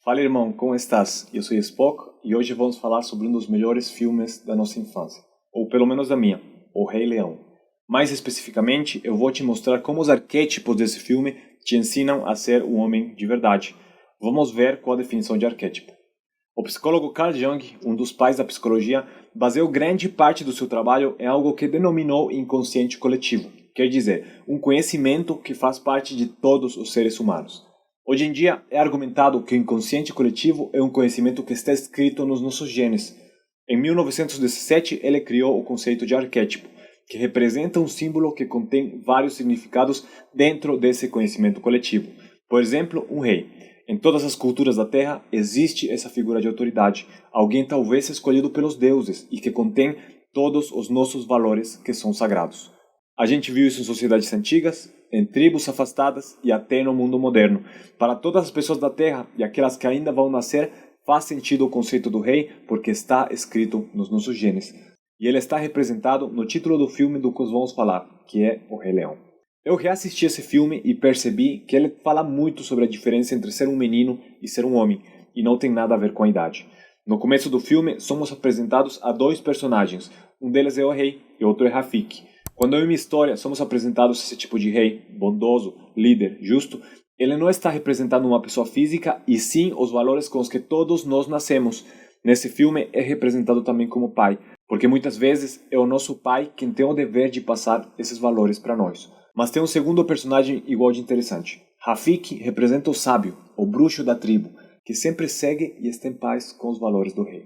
Fala irmão, como estás? Eu sou Spock e hoje vamos falar sobre um dos melhores filmes da nossa infância, ou pelo menos da minha, O Rei Leão. Mais especificamente, eu vou te mostrar como os arquétipos desse filme te ensinam a ser um homem de verdade. Vamos ver qual a definição de arquétipo. O psicólogo Carl Jung, um dos pais da psicologia, baseou grande parte do seu trabalho em algo que denominou inconsciente coletivo, quer dizer, um conhecimento que faz parte de todos os seres humanos. Hoje em dia, é argumentado que o inconsciente coletivo é um conhecimento que está escrito nos nossos genes. Em 1917, ele criou o conceito de arquétipo, que representa um símbolo que contém vários significados dentro desse conhecimento coletivo. Por exemplo, um rei. Em todas as culturas da Terra existe essa figura de autoridade, alguém talvez escolhido pelos deuses e que contém todos os nossos valores que são sagrados. A gente viu isso em sociedades antigas, em tribos afastadas e até no mundo moderno. Para todas as pessoas da Terra e aquelas que ainda vão nascer, faz sentido o conceito do rei porque está escrito nos nossos genes. E ele está representado no título do filme do que vamos falar, que é O Rei Leão. Eu reassisti esse filme e percebi que ele fala muito sobre a diferença entre ser um menino e ser um homem, e não tem nada a ver com a idade. No começo do filme, somos apresentados a dois personagens, um deles é o rei e outro é Rafiki. Quando em uma história somos apresentados a esse tipo de rei, bondoso, líder, justo, ele não está representando uma pessoa física, e sim os valores com os que todos nós nascemos. Nesse filme é representado também como pai, porque muitas vezes é o nosso pai quem tem o dever de passar esses valores para nós. Mas tem um segundo personagem igual de interessante. Rafiki representa o sábio, o bruxo da tribo, que sempre segue e está em paz com os valores do rei.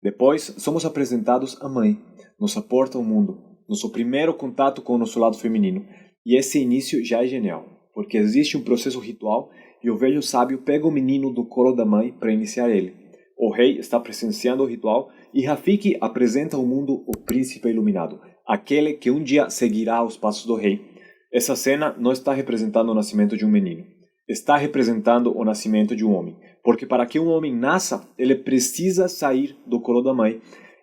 Depois, somos apresentados à mãe, nos aporta ao mundo, nosso primeiro contato com o nosso lado feminino. E esse início já é genial, porque existe um processo ritual e o velho sábio pega o menino do colo da mãe para iniciar ele. O rei está presenciando o ritual e Rafiki apresenta ao mundo o príncipe iluminado, aquele que um dia seguirá os passos do rei. Essa cena não está representando o nascimento de um menino. Está representando o nascimento de um homem. Porque para que um homem nasça, ele precisa sair do colo da mãe.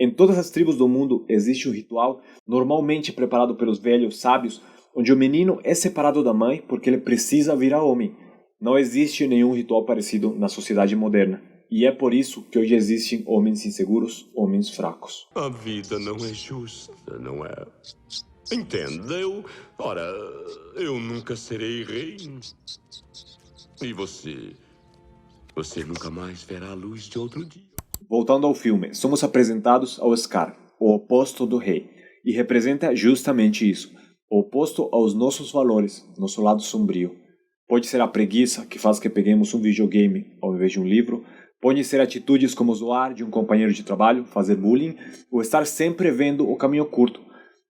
Em todas as tribos do mundo existe um ritual, normalmente preparado pelos velhos sábios, onde o menino é separado da mãe porque ele precisa virar homem. Não existe nenhum ritual parecido na sociedade moderna. E é por isso que hoje existem homens inseguros, homens fracos. A vida não é justa, não é? Entenda, eu nunca serei rei. E você nunca mais verá a luz de outro dia. Voltando ao filme, somos apresentados ao Scar, o oposto do rei, e representa justamente isso, o oposto aos nossos valores, nosso lado sombrio. Pode ser a preguiça, que faz que peguemos um videogame ao invés de um livro, pode ser atitudes como zoar de um companheiro de trabalho, fazer bullying, ou estar sempre vendo o caminho curto.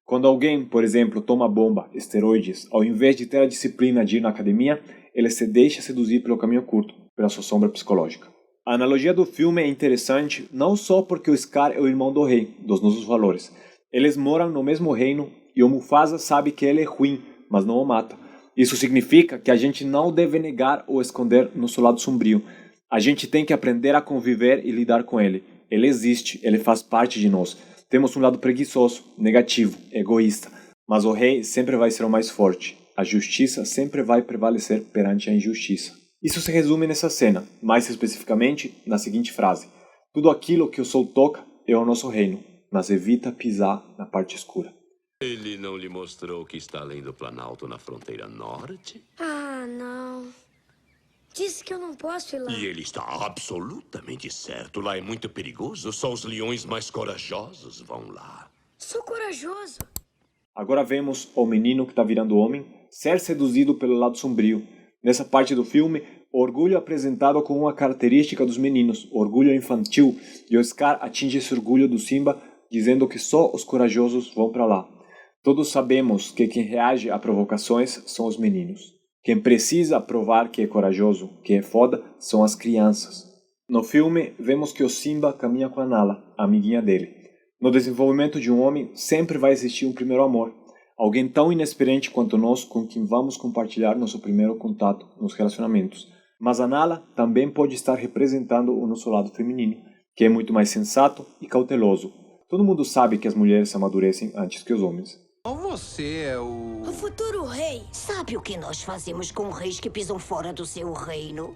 Quando alguém, por exemplo, toma bomba, esteroides, ao invés de ter a disciplina de ir na academia, ele se deixa seduzir pelo caminho curto, pela sua sombra psicológica. A analogia do filme é interessante não só porque o Scar é o irmão do rei, dos nossos valores. Eles moram no mesmo reino e o Mufasa sabe que ele é ruim, mas não o mata. Isso significa que a gente não deve negar ou esconder nosso lado sombrio. A gente tem que aprender a conviver e lidar com ele. Ele existe, ele faz parte de nós. Temos um lado preguiçoso, negativo, egoísta, mas o rei sempre vai ser o mais forte. A justiça sempre vai prevalecer perante a injustiça. Isso se resume nessa cena, mais especificamente na seguinte frase: tudo aquilo que o sol toca é o nosso reino, mas evita pisar na parte escura. Ele não lhe mostrou que está além do Planalto na fronteira norte? Ah, não. Disse que eu não posso ir lá. E ele está absolutamente certo. Lá é muito perigoso. Só os leões mais corajosos vão lá. Sou corajoso. Agora vemos o menino que está virando homem ser seduzido pelo lado sombrio. Nessa parte do filme, o orgulho é apresentado como uma característica dos meninos, o orgulho infantil, e o Scar atinge esse orgulho do Simba, dizendo que só os corajosos vão para lá. Todos sabemos que quem reage a provocações são os meninos. Quem precisa provar que é corajoso, que é foda, são as crianças. No filme, vemos que o Simba caminha com a Nala, a amiguinha dele. No desenvolvimento de um homem, sempre vai existir um primeiro amor. Alguém tão inexperiente quanto nós com quem vamos compartilhar nosso primeiro contato nos relacionamentos. Mas a Nala também pode estar representando o nosso lado feminino, que é muito mais sensato e cauteloso. Todo mundo sabe que as mulheres amadurecem antes que os homens. Você é o... O futuro rei. Sabe o que nós fazemos com reis que pisam fora do seu reino?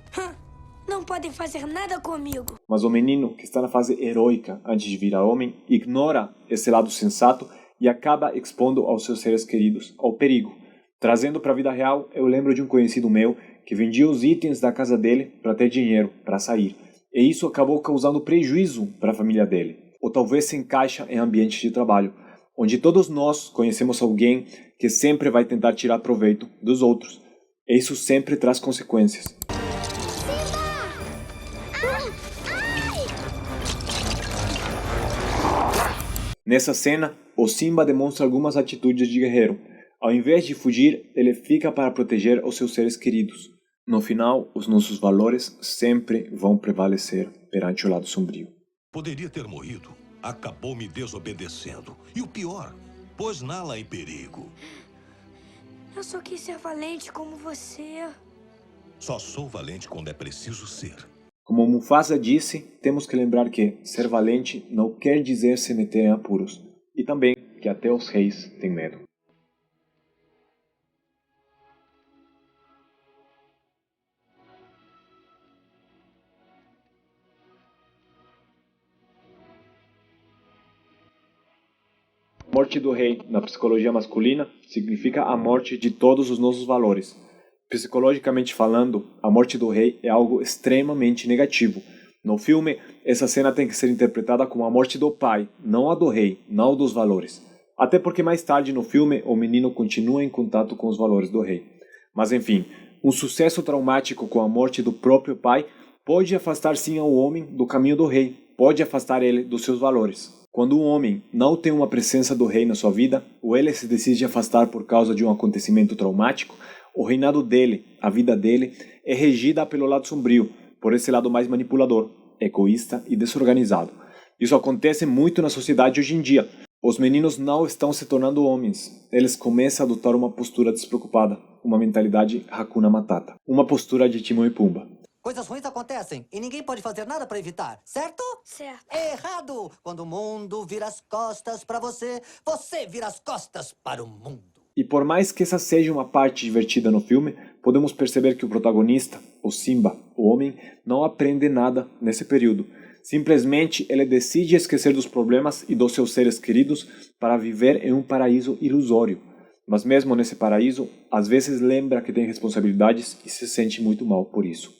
não podem fazer nada comigo. Mas o menino, que está na fase heróica antes de virar homem, ignora esse lado sensato e acaba expondo aos seus seres queridos ao perigo. Trazendo para a vida real, eu lembro de um conhecido meu que vendia os itens da casa dele para ter dinheiro, para sair. E isso acabou causando prejuízo para a família dele. Ou talvez se encaixa em ambientes de trabalho, onde todos nós conhecemos alguém que sempre vai tentar tirar proveito dos outros. E isso sempre traz consequências. Nessa cena, o Simba demonstra algumas atitudes de guerreiro. Ao invés de fugir, ele fica para proteger os seus seres queridos. No final, os nossos valores sempre vão prevalecer perante o lado sombrio. Poderia ter morrido. Acabou me desobedecendo. E o pior, pôs Nala em perigo. Eu só quis ser valente como você. Só sou valente quando é preciso ser. Como Mufasa disse, temos que lembrar que ser valente não quer dizer se meter em apuros. E também que até os reis têm medo. A morte do rei, na psicologia masculina, significa a morte de todos os nossos valores. Psicologicamente falando, a morte do rei é algo extremamente negativo. No filme, essa cena tem que ser interpretada como a morte do pai, não a do rei, não dos valores. Até porque mais tarde no filme, o menino continua em contato com os valores do rei. Mas enfim, um sucesso traumático com a morte do próprio pai pode afastar sim o homem do caminho do rei, pode afastar ele dos seus valores. Quando um homem não tem uma presença do rei na sua vida, ou ele se decide afastar por causa de um acontecimento traumático, o reinado dele, a vida dele, é regida pelo lado sombrio, por esse lado mais manipulador, egoísta e desorganizado. Isso acontece muito na sociedade hoje em dia. Os meninos não estão se tornando homens, eles começam a adotar uma postura despreocupada, uma mentalidade Hakuna Matata, uma postura de Timão e Pumba. Coisas ruins acontecem e ninguém pode fazer nada para evitar, certo? Certo. Errado! Quando o mundo vira as costas para você, você vira as costas para o mundo. E por mais que essa seja uma parte divertida no filme, podemos perceber que o protagonista, o Simba, o homem, não aprende nada nesse período. Simplesmente ele decide esquecer dos problemas e dos seus seres queridos para viver em um paraíso ilusório. Mas mesmo nesse paraíso, às vezes lembra que tem responsabilidades e se sente muito mal por isso.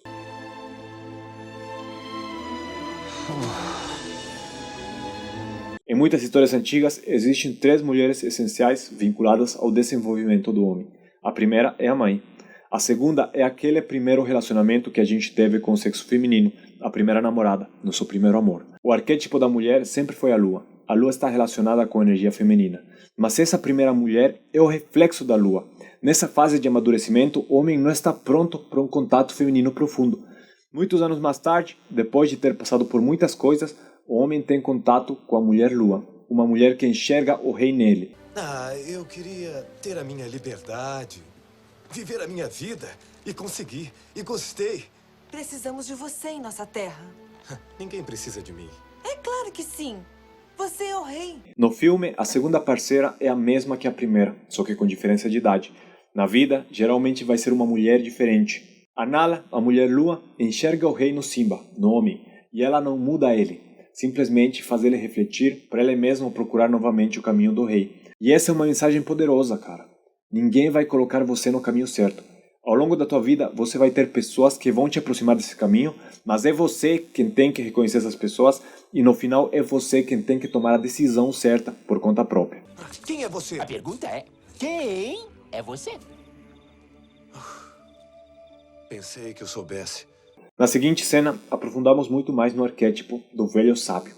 Em muitas histórias antigas, existem 3 mulheres essenciais vinculadas ao desenvolvimento do homem. A primeira é a mãe. A segunda é aquele primeiro relacionamento que a gente teve com o sexo feminino, a primeira namorada, nosso primeiro amor. O arquétipo da mulher sempre foi a lua. A lua está relacionada com a energia feminina. Mas essa primeira mulher é o reflexo da lua. Nessa fase de amadurecimento, o homem não está pronto para um contato feminino profundo. Muitos anos mais tarde, depois de ter passado por muitas coisas, o homem tem contato com a mulher lua, uma mulher que enxerga o rei nele. Eu queria ter a minha liberdade, viver a minha vida e conseguir, e gostei. Precisamos de você em nossa terra. Ninguém precisa de mim. É claro que sim. Você é o rei. No filme, a segunda parceira é a mesma que a primeira, só que com diferença de idade. Na vida, geralmente vai ser uma mulher diferente. A Nala, a mulher lua, enxerga o rei no Simba, no homem, e ela não muda ele. Simplesmente faz ele refletir para ele mesmo procurar novamente o caminho do rei. E essa é uma mensagem poderosa, cara. Ninguém vai colocar você no caminho certo. Ao longo da tua vida, você vai ter pessoas que vão te aproximar desse caminho, mas é você quem tem que reconhecer essas pessoas e no final é você quem tem que tomar a decisão certa por conta própria. Quem é você? A pergunta é, quem é você? Pensei que eu soubesse. Na seguinte cena, aprofundamos muito mais no arquétipo do velho sábio.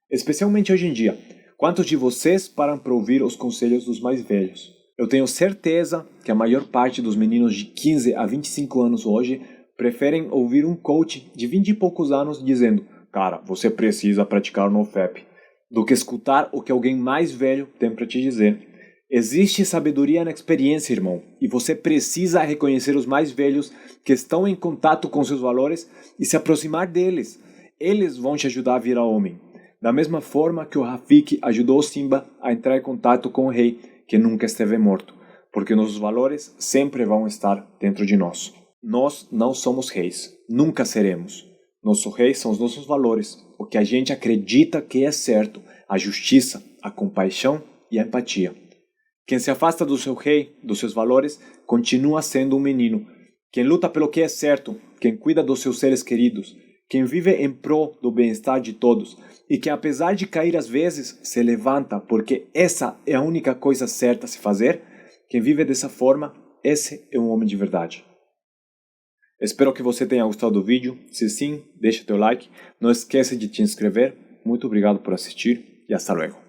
Especialmente hoje em dia, quantos de vocês param para ouvir os conselhos dos mais velhos? Eu tenho certeza que a maior parte dos meninos de 15 a 25 anos hoje preferem ouvir um coach de 20 e poucos anos dizendo «Cara, você precisa praticar o NoFap», do que escutar o que alguém mais velho tem para te dizer. Existe sabedoria na experiência, irmão, e você precisa reconhecer os mais velhos que estão em contato com seus valores e se aproximar deles. Eles vão te ajudar a virar homem. Da mesma forma que o Rafiki ajudou o Simba a entrar em contato com o rei, que nunca esteve morto, porque nossos valores sempre vão estar dentro de nós. Nós não somos reis, nunca seremos. Nossos reis são os nossos valores, o que a gente acredita que é certo, a justiça, a compaixão e a empatia. Quem se afasta do seu rei, dos seus valores, continua sendo um menino. Quem luta pelo que é certo, quem cuida dos seus seres queridos, quem vive em prol do bem-estar de todos e que, apesar de cair às vezes, se levanta porque essa é a única coisa certa a se fazer, quem vive dessa forma, esse é um homem de verdade. Espero que você tenha gostado do vídeo. Se sim, deixa teu like. Não esqueça de te inscrever. Muito obrigado por assistir e hasta luego.